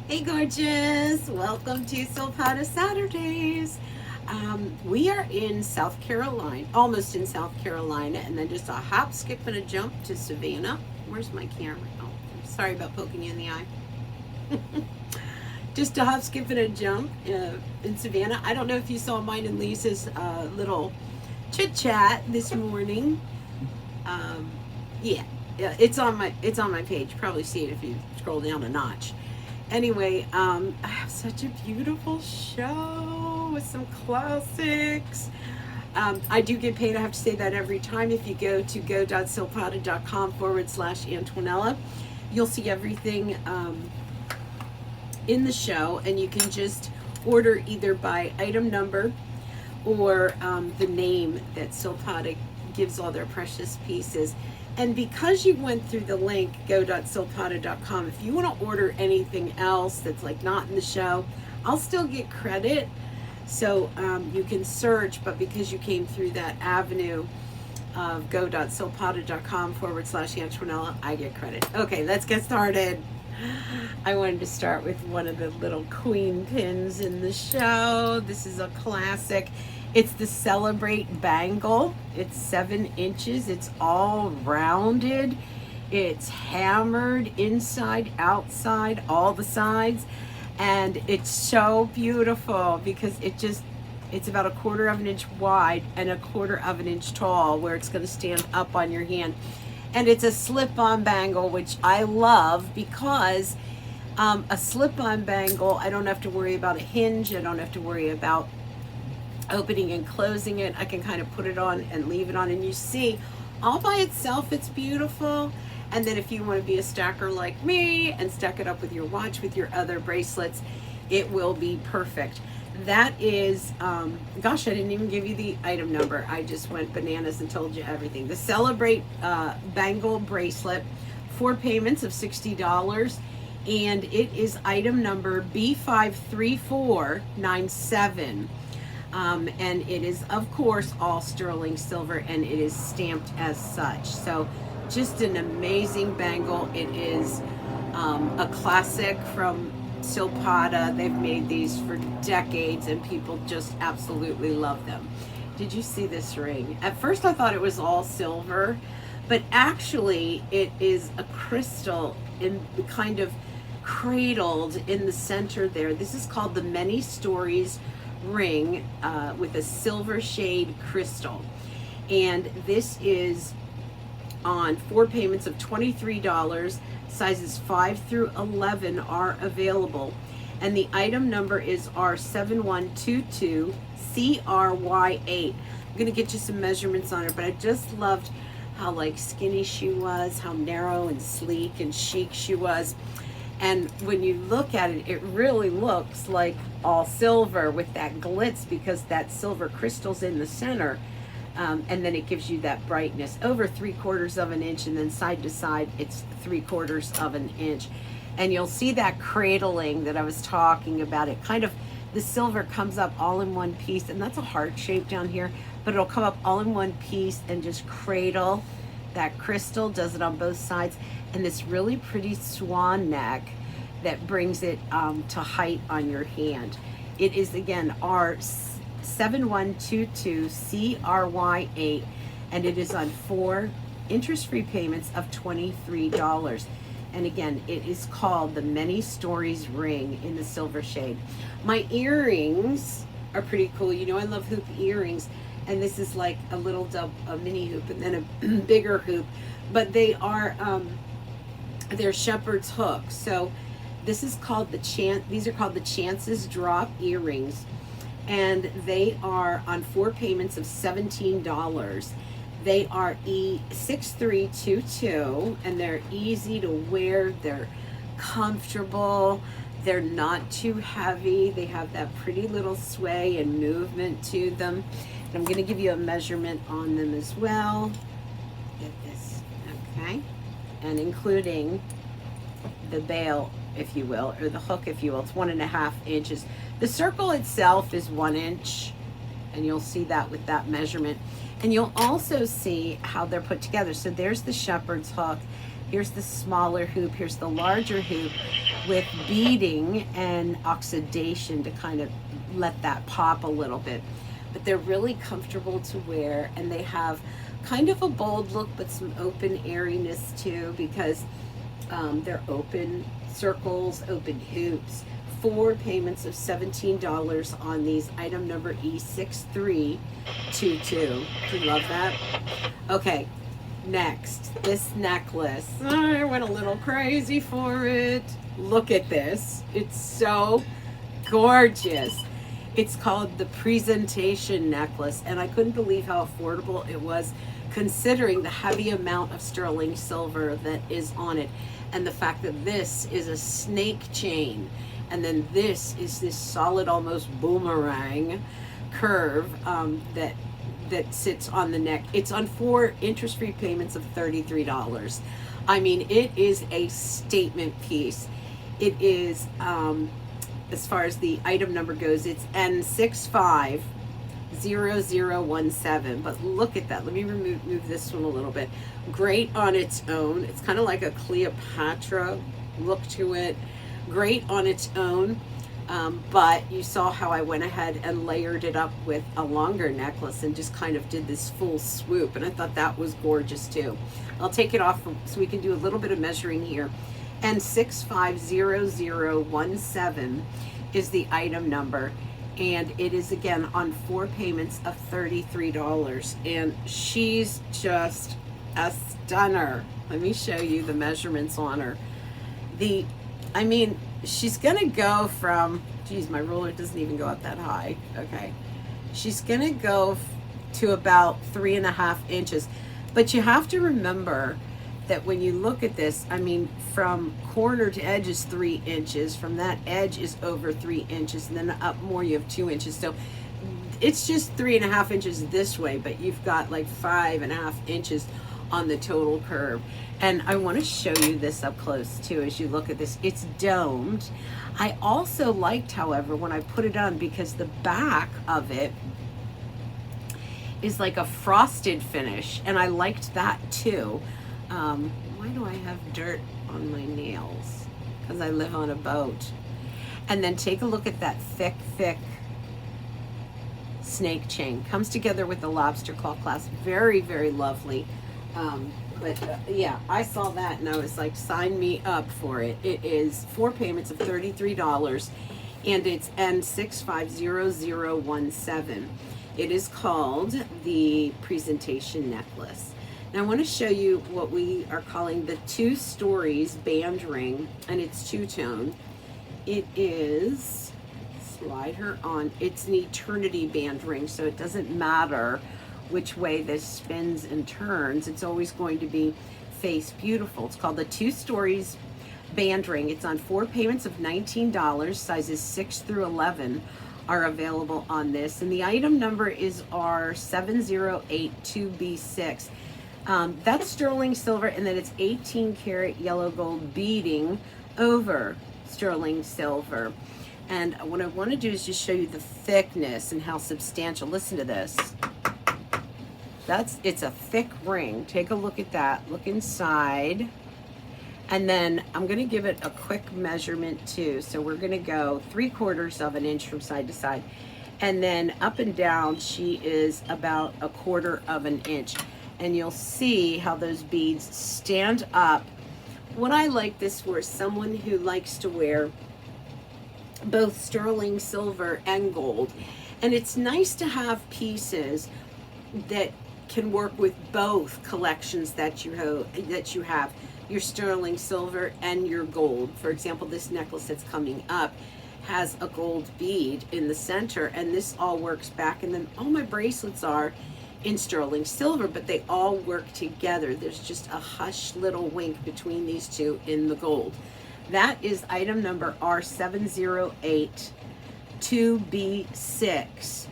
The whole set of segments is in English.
Hey, gorgeous. Welcome to SILPADA Saturdays. We are in South Carolina, almost in South Carolina, and then just a hop, skip, and a jump to Savannah. Where's my camera? Oh, I'm sorry about poking you in the eye. Just a hop, skip, and a jump in Savannah. I don't know if you saw mine and Lisa's little chit chat this morning. Um, yeah, yeah, it's on my page. Probably see it if you scroll down a notch. Anyway, I have such a beautiful show with some classics. I do get paid. I have to say that every time. If you go to go.silpada.com/Antonella, you'll see everything in the show, and you can just order either by item number or the name that Silpada gives all their precious pieces. And because you went through the link go.silpada.com, if you want to order anything else that's like not in the show, I'll still get credit. So you can search, but because you came through that avenue of go.silpada.com/Antonella, I get credit. Okay, let's get started. I wanted to start with one of the little queen pins in the show. This is a classic. It's the Celebrate bangle. It's 7 inches. It's all rounded. It's hammered inside, outside, all the sides. And it's so beautiful because it's about 1/4 of an inch wide and 1/4 of an inch tall, where it's going to stand up on your hand. And it's a slip-on bangle, which I love because a slip-on bangle, I don't have to worry about a hinge. I don't have to worry about opening and closing it. I can kind of put it on and leave it on, and you see all by itself it's beautiful. And then if you want to be a stacker like me and stack it up with your watch, with your other bracelets, it will be perfect. That is gosh, I didn't even give you the item number. I just went bananas and told you everything. The Celebrate bangle bracelet, 4 payments of $60, and it is item number B53497. And it is, of course, all sterling silver, and it is stamped as such. So just an amazing bangle. It is a classic from Silpada. They've made these for decades, and people just absolutely love them. Did you see this ring? At first I thought it was all silver, but actually it is a crystal in kind of cradled in the center there. This is called the Many Stories ring with a silver shade crystal, and this is on 4 payments of $23. Sizes 5 through 11 are available, and the item number is R7122CRY8. I'm gonna get you some measurements on her, but I just loved how like skinny she was, how narrow and sleek and chic she was. And when you look at it, it really looks like all silver with that glitz, because that silver crystal's in the center. And then it gives you that brightness over 3/4 of an inch, and then side to side it's 3/4 of an inch. And you'll see that cradling that I was talking about. It kind of, the silver comes up all in one piece, and that's a heart shape down here, but it'll come up all in one piece and just cradle that crystal. Does it on both sides, and this really pretty swan neck that brings it to height on your hand. It is again R7122CRY8, and it is on 4 interest-free payments of $23. And again, it is called the Many Stories ring in the silver shade. My earrings are pretty cool. You know I love hoop earrings, and this is like a little a mini hoop and then a bigger hoop, but they are they're shepherd's hook. So this is called these are called the Chances Drop earrings, and they are on 4 payments of $17. They are E6322, and they're easy to wear. They're comfortable. They're not too heavy. They have that pretty little sway and movement to them. And I'm going to give you a measurement on them as well. Get this, okay? And including the bail, if you will, or the hook, if you will. It's 1.5 inches. The circle itself is 1 inch, and you'll see that with that measurement. And you'll also see how they're put together. So there's the shepherd's hook, Here's the smaller hoop. Here's the larger hoop with beading and oxidation to kind of let that pop a little bit. But they're really comfortable to wear, and they have kind of a bold look, but some open airiness too, because they're open circles, open hoops. 4 payments of $17 on these. Item number E6322. Do you love that? Okay, next, this necklace. I went a little crazy for it. Look at this. It's so gorgeous. It's called the Presentation Necklace, and I couldn't believe how affordable it was considering the heavy amount of sterling silver that is on it, and the fact that this is a snake chain, and then this is this solid, almost boomerang curve that sits on the neck. It's on 4 interest-free payments of $33. I mean, it is a statement piece. It is, as far as the item number goes, it's N650017. But look at that. Let me move this one a little bit. Great on its own. It's kind of like a Cleopatra look to it. Great on its own. But you saw how I went ahead and layered it up with a longer necklace and just kind of did this full swoop, and I thought that was gorgeous too. I'll take it off so we can do a little bit of measuring here. And 650017 is the item number, and it is again on 4 payments of $33, and she's just a stunner. Let me show you the measurements on her. I mean, she's gonna go from, geez, my ruler doesn't even go up that high. Okay, she's gonna go to about 3.5 inches, but you have to remember that when you look at this, I mean, from corner to edge is 3 inches, from that edge is over 3 inches, and then up more you have 2 inches. So it's just 3.5 inches this way, but you've got like 5.5 inches on the total curve. And I want to show you this up close too as you look at this. It's domed. I also liked, however, when I put it on, because the back of it is like a frosted finish, and I liked that too. Why do I have dirt on my nails? Because I live on a boat. And then take a look at that thick snake chain. Comes together with the lobster claw clasp. Very, very lovely. Yeah, I saw that and I was like, sign me up for it. It is 4 payments of $33, and it's N650017. It is called the Presentation Necklace. Now I want to show you what we are calling the 2 Stories band ring, and it's 2-tone. It is, slide her on, it's an eternity band ring, so it doesn't matter which way this spins and turns. It's always going to be face beautiful. It's called the 2 Stories band ring. It's on 4 payments of $19. Sizes 6 through 11 are available on this, and the item number is R7082B6. That's sterling silver, and then it's 18 karat yellow gold beading over sterling silver. And what I want to do is just show you the thickness and how substantial. Listen to this. It's a thick ring. Take a look at that. Look inside. And then I'm going to give it a quick measurement too. So we're going to go 3/4 of an inch from side to side. And then up and down, she is about 1/4 of an inch. And you'll see how those beads stand up. What I like this for is someone who likes to wear both sterling silver and gold. And it's nice to have pieces that can work with both collections that you have, your sterling silver and your gold. For example, this necklace that's coming up has a gold bead in the center, and this all works back, and then all my bracelets are in sterling silver, but they all work together. There's just a hush little wink between these two in the gold. That is item number R7082B6,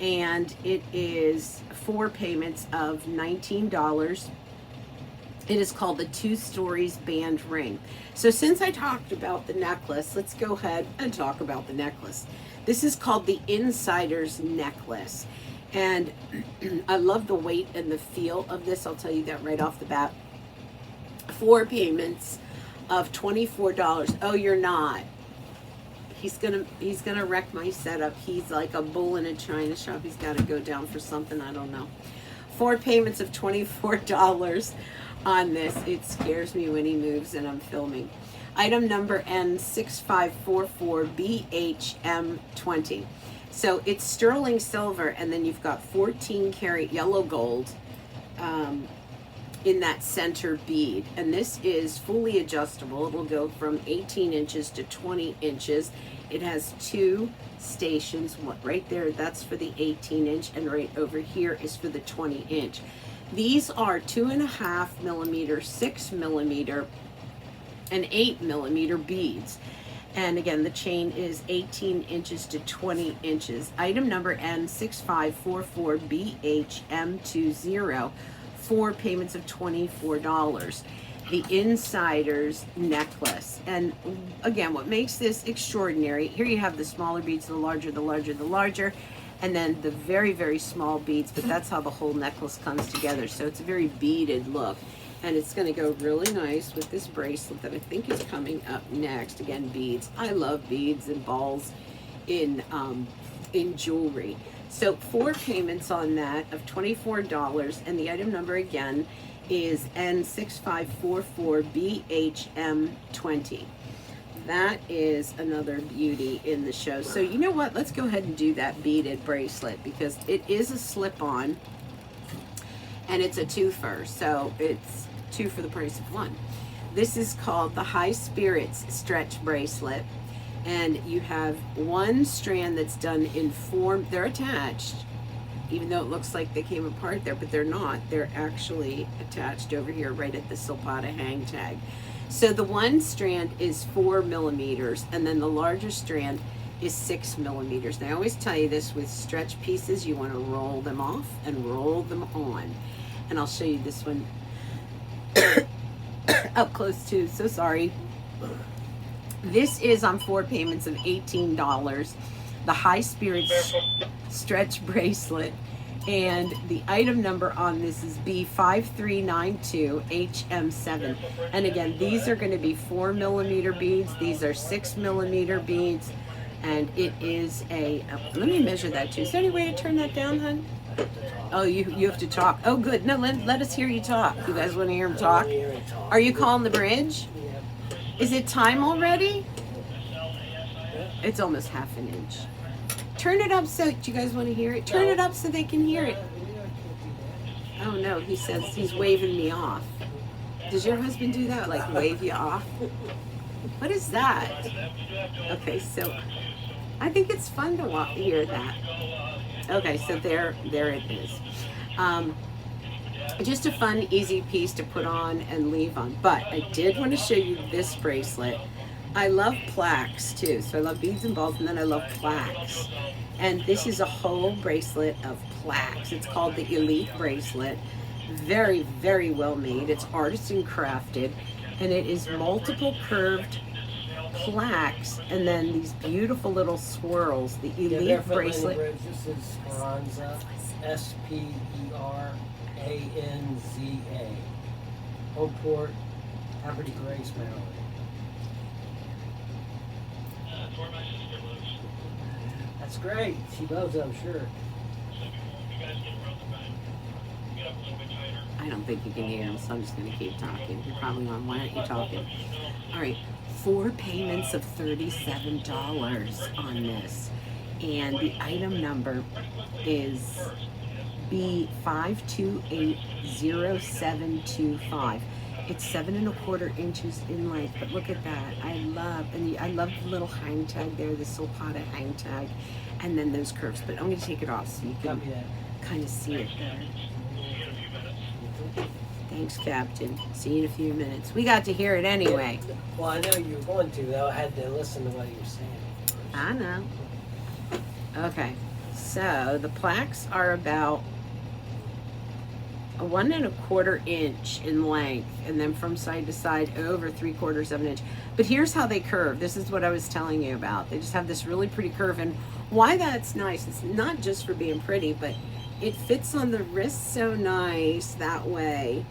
and it is 4 payments of $19. It is called the 2 Stories band ring. So since I talked about the necklace, let's go ahead and talk about the necklace. This is called the Insider's Necklace. And I love the weight and the feel of this. I'll tell you that right off the bat. 4 payments of $24. Oh, you're not. He's gonna wreck my setup. He's like a bull in a china shop. He's got to go down for something, I don't know. 4 payments of $24 on this. It scares me when he moves and I'm filming. Item number N6544BHM20. So it's sterling silver, and then you've got 14 karat yellow gold in that center bead. And this is fully adjustable. It'll go from 18 inches to 20 inches. It has 2 stations. Right there, that's for the 18 inch, and right over here is for the 20 inch. These are 2.5 millimeter, 6 millimeter, and 8 millimeter beads. And again, the chain is 18 inches to 20 inches. Item number N6544BHM20, 4 payments of $24. The insider's necklace. And again, what makes this extraordinary, here you have the smaller beads, the larger, the larger, the larger, and then the very, very small beads, but that's how the whole necklace comes together. So it's a very beaded look. And it's going to go really nice with this bracelet that I think is coming up next. Again, beads. I love beads and balls in jewelry. So 4 payments on that of $24, and the item number again is N6544BHM20. That is another beauty in the show. So you know what? Let's go ahead and do that beaded bracelet, because it is a slip-on. And it's a twofer, so it's 2 for the price of 1. This is called the High Spirits Stretch Bracelet, and you have 1 strand that's done in 4. They're attached, even though it looks like they came apart there, but they're not. They're actually attached over here, right at the SILPADA hang tag. So the 1 strand is 4 millimeters, and then the larger strand is 6 millimeters. And I always tell you this, with stretch pieces, you want to roll them off and roll them on. And I'll show you this one up close too, so sorry. This is on 4 payments of $18, the High Spirits Stretch Bracelet, and the item number on this is B5392HM7. And again, these are going to be 4 millimeter beads, these are 6 millimeter beads, and it is a, let me measure that too. Is there any way to turn that down, hon? Oh, you have to talk. Oh, good. No, let us hear you talk. You guys want to hear him talk? Are you calling the bridge? Is it time already? It's almost ½ an inch. Turn it up so, do you guys want to hear it? Turn it up so they can hear it. Oh no, he says he's waving me off. Does your husband do that? Like wave you off? What is that? Okay, so I think it's fun to hear that. Okay, so there it is. Just a fun, easy piece to put on and leave on. But I did want to show you this bracelet. I love plaques too. So I love beads and balls, and then I love plaques. And this is a whole bracelet of plaques. It's called the Elite Bracelet. Very, very well made. It's artisan crafted, and it is multiple curved plaques, and then these beautiful little swirls. The Elite Bracelet. This is Speranza, Speranza, Homeport, Haverty Grace, Maryland. That's great. She loves it, I'm sure. I don't think you can hear him, so I'm just going to keep talking. You're probably on. Why aren't you talking? All right. 4 payments of $37 on this, and the item number is B5280725. It's 7¼ inches in length, but look at that. I love the little hang tag there, the SILPADA hang tag, and then those curves. But I'm going to take it off so you can kind of see it better. Thanks, Captain. See you in a few minutes. We got to hear it anyway. Well, I know you were going to, though. I had to listen to what you were saying. I know. Okay, so the plaques are about a 1¼ inch in length, and then from side to side over 3/4 of an inch. But here's how they curve. This is what I was telling you about. They just have this really pretty curve, and why that's nice, it's not just for being pretty, but it fits on the wrist so nice that way.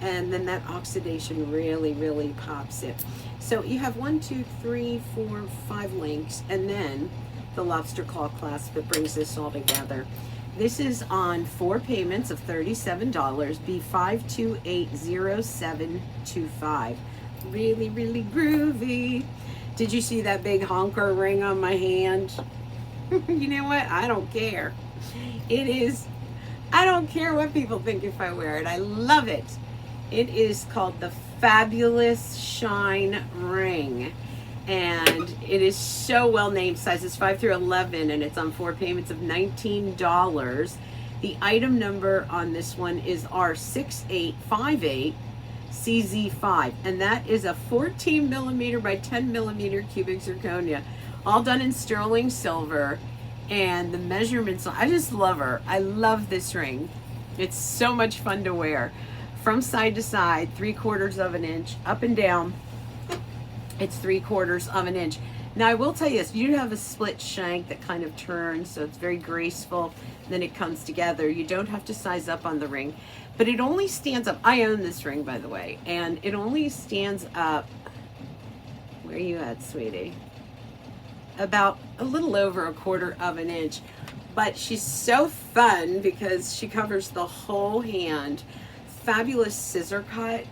and then that oxidation really, really pops it. So you have 1, 2, 3, 4, 5 links, and then the lobster claw clasp that brings this all together. This is on 4 payments of $37, B5280725. Really, really groovy. Did you see that big honker ring on my hand? You know what? I don't care. It is, I don't care what people think if I wear it. I love it. It is called the Fabulous Shine Ring. And it is so well named, sizes 5 through 11, and it's on 4 payments of $19. The item number on this one is R6858CZ5, and that is a 14 millimeter by 10 millimeter cubic zirconia, all done in sterling silver. And the measurements, I just love her. I love this ring. It's so much fun to wear. From side to side, 3/4 of an inch, up and down, it's 3/4 of an inch. Now I will tell you this, you have a split shank that kind of turns, so it's very graceful. Then it comes together. You don't have to size up on the ring, but it only stands up. I own this ring, by the way, and it only stands up, where are you at, sweetie? About a little over 1/4 of an inch. But she's so fun because she covers the whole hand. Fabulous scissor cut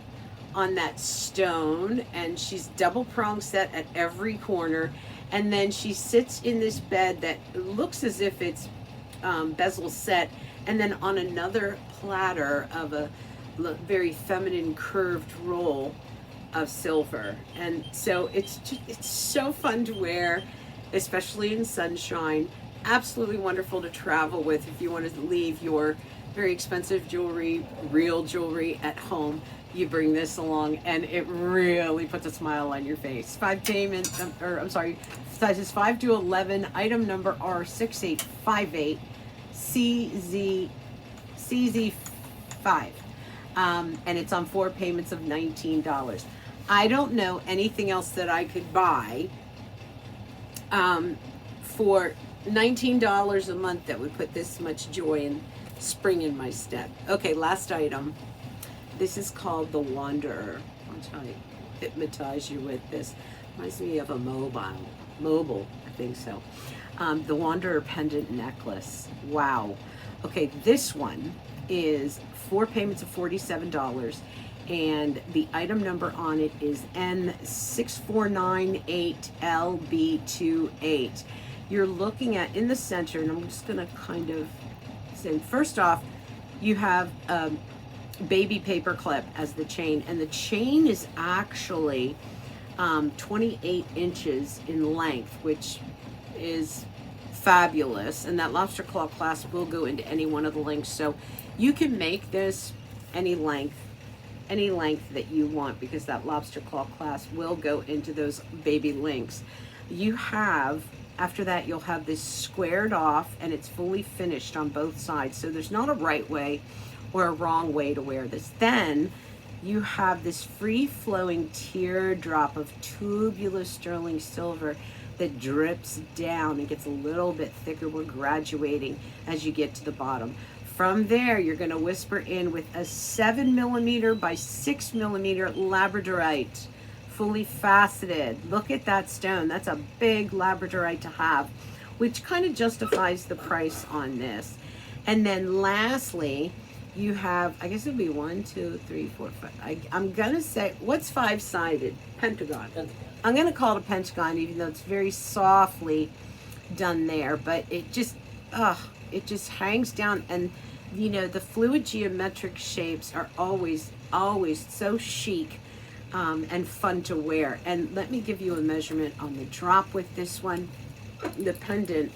on that stone, and she's double prong set at every corner, and then she sits in this bed that looks as if it's bezel set, and then on another platter of a very feminine curved roll of silver. And so it's so fun to wear, especially in sunshine. Absolutely wonderful to travel with if you want to leave your very expensive jewelry, real jewelry at home. You bring this along and it really puts a smile on your face. 5 payments, sizes 5 to 11, item number R6858CZ5. And it's on 4 payments of $19. I don't know anything else that I could buy for $19 a month that would put this much joy and spring in my step. Okay, last item. This is called the Wanderer. I'll try to hypnotize you with this. Reminds me of a mobile, I think so. The Wanderer pendant necklace. Wow. Okay, this one is 4 payments of $47, and the item number on it is N6498LB28. You're looking at, in the center, and I'm just gonna kind of say, first off, you have baby paper clip as the chain, and the chain is actually 28 inches in length, which is fabulous, and that lobster claw clasp will go into any one of the links, so you can make this any length that you want, because that lobster claw clasp will go into those baby links. You have, after that, you'll have this squared off, and it's fully finished on both sides, so there's not a right way or a wrong way to wear this. Then you have this free-flowing teardrop of tubular sterling silver that drips down and gets a little bit thicker. We're graduating as you get to the bottom. From there, you're going to whisper in with a 7 millimeter by 6 millimeter labradorite, fully faceted. Look at that stone. That's a big labradorite to have, which kind of justifies the price on this. And then lastly, you have, I guess it would be 1, 2, 3, 4, 5. I'm going to say, what's 5-sided? Pentagon. I'm going to call it a pentagon, even though it's very softly done there. But it just hangs down. And, you know, the fluid geometric shapes are always so chic and fun to wear. And let me give you a measurement on the drop with this one. The pendant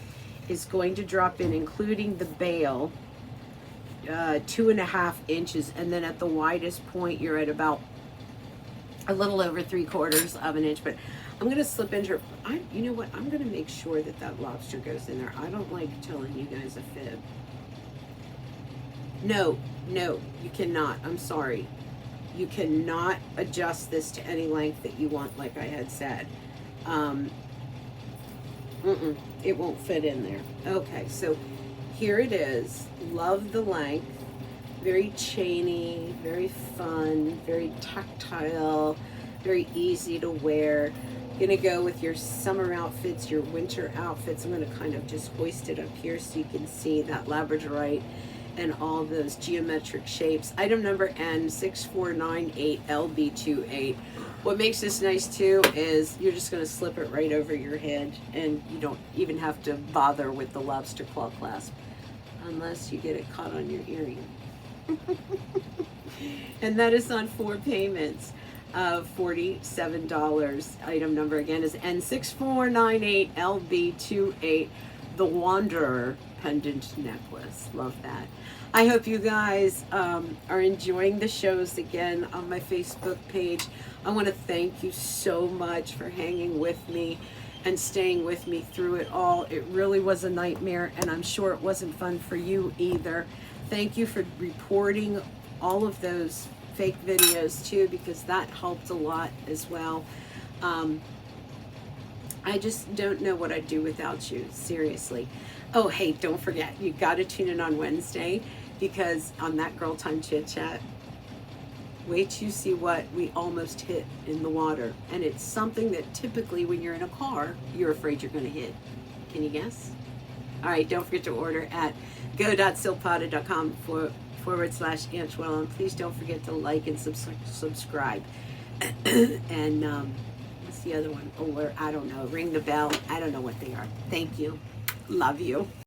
is going to drop in, including the bail, 2.5 inches, and then at the widest point you're at about a little over 3/4 of an inch. But I'm going to slip into her. You know what? I'm going to make sure that that lobster goes in there. I don't like telling you guys a fib. No, you cannot. I'm sorry. You cannot adjust this to any length that you want, like I had said. It won't fit in there. Okay, so here it is. Love the length. very chainy, very fun, very tactile, very easy to wear. Gonna go with your summer outfits, your winter outfits. I'm gonna kind of just hoist it up here so you can see that labradorite and all those geometric shapes. Item number N6498LB28. What makes this nice too is you're just gonna slip it right over your head, and you don't even have to bother with the lobster claw clasp unless you get it caught on your earring. And that is on 4 payments of $47. Item number again is N6498LB28, the Wanderer pendant necklace. Love that. I hope you guys are enjoying the shows again on my Facebook page. I want to thank you so much for hanging with me and staying with me through it all. It really was a nightmare, and I'm sure it wasn't fun for you either. Thank you for reporting all of those fake videos too, because that helped a lot as well. I just don't know what I'd do without you, seriously. Oh, hey, don't forget, you got to tune in on Wednesday, because on that Girl Time Chit Chat, wait till you see what we almost hit in the water. And it's something that typically when you're in a car, you're afraid you're going to hit. Can you guess? All right, don't forget to order at go.silpada.com/Antwell, and please don't forget to like and subscribe. And what's the other one? Or I don't know, ring the bell. I don't know what they are. Thank you. Love you.